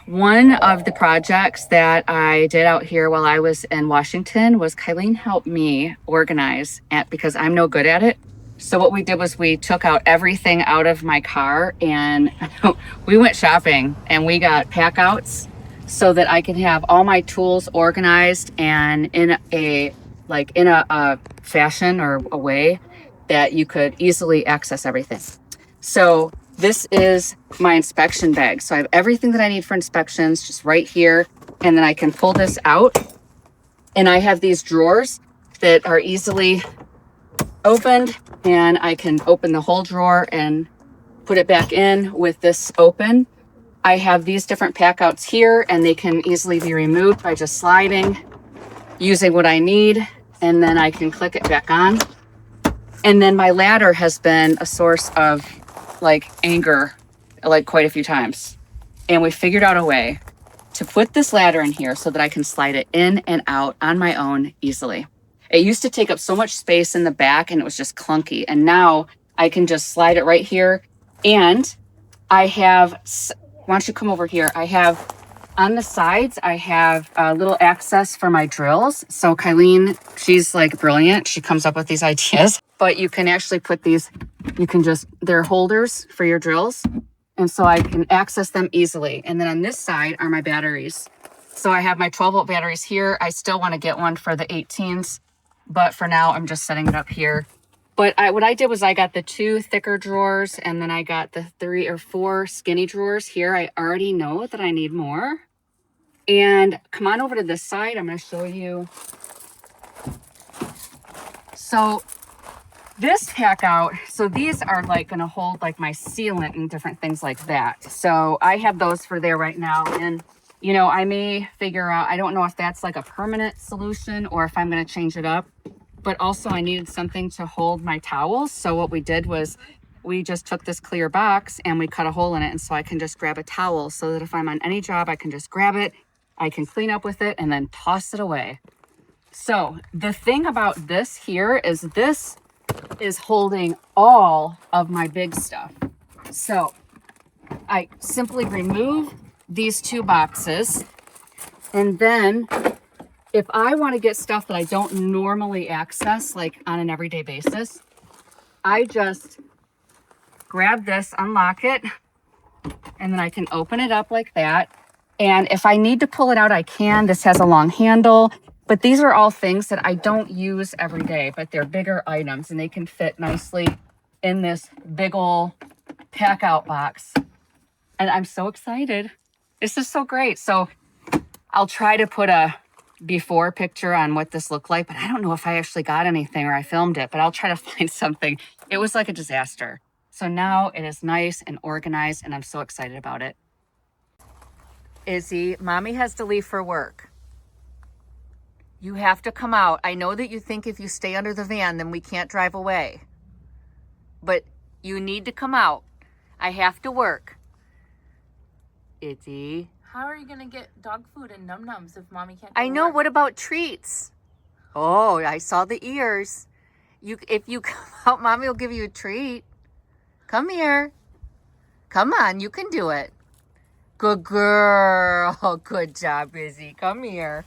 One of the projects that I did out here while I was in Washington was Kylene helped me organize because I'm no good at it. So what we did was we took out everything out of my car and we went shopping and we got packouts so that I can have all my tools organized and in a fashion or a way that you could easily access everything. So this is my inspection bag. So I have everything that I need for inspections just right here. And then I can pull this out. And I have these drawers that are easily opened. And I can open the whole drawer and put it back in with this open. I have these different pack outs here and they can easily be removed by just sliding, using what I need. And then I can click it back on. And then my ladder has been a source of anger quite a few times. And we figured out a way to put this ladder in here so that I can slide it in and out on my own easily. It used to take up so much space in the back and it was just clunky. And now I can just slide it right here. And I have, why don't you come over here? I have on the sides, I have a little access for my drills. So Kylene, she's brilliant. She comes up with these ideas, but you can actually put these, they're holders for your drills. And so I can access them easily. And then on this side are my batteries. So I have my 12-volt batteries here. I still want to get one for the 18s, but for now I'm just setting it up here. But what I did was I got the 2 thicker drawers and then I got the 3 or 4 skinny drawers here. I already know that I need more. And come on over to this side. I'm going to show you. So this pack out, so these are going to hold my sealant and different things like that. So I have those for there right now. And, I may figure out, I don't know if that's a permanent solution or if I'm going to change it up. But also I needed something to hold my towels. So what we did was we just took this clear box and we cut a hole in it. And so I can just grab a towel so that if I'm on any job, I can just grab it. I can clean up with it and then toss it away. So the thing about this here is this is holding all of my big stuff. So I simply remove these 2 boxes. And then if I want to get stuff that I don't normally access, on an everyday basis, I just grab this, unlock it, and then I can open it up like that. And if I need to pull it out, I can. This has a long handle, but these are all things that I don't use every day, but they're bigger items and they can fit nicely in this big ol' pack out box. And I'm so excited. This is so great. So I'll try to put a before picture on what this looked like, but I don't know if I actually got anything or I filmed it, but I'll try to find something. It was like a disaster. So now it is nice and organized and I'm so excited about it. Izzy, mommy has to leave for work. You have to come out. I know that you think if you stay under the van, then we can't drive away. But you need to come out. I have to work. Izzy. How are you going to get dog food and num-nums if mommy can't go I know. work? What about treats? Oh, I saw the ears. If you come out, mommy will give you a treat. Come here. Come on, you can do it. Good girl. Good job, Izzy. Come here.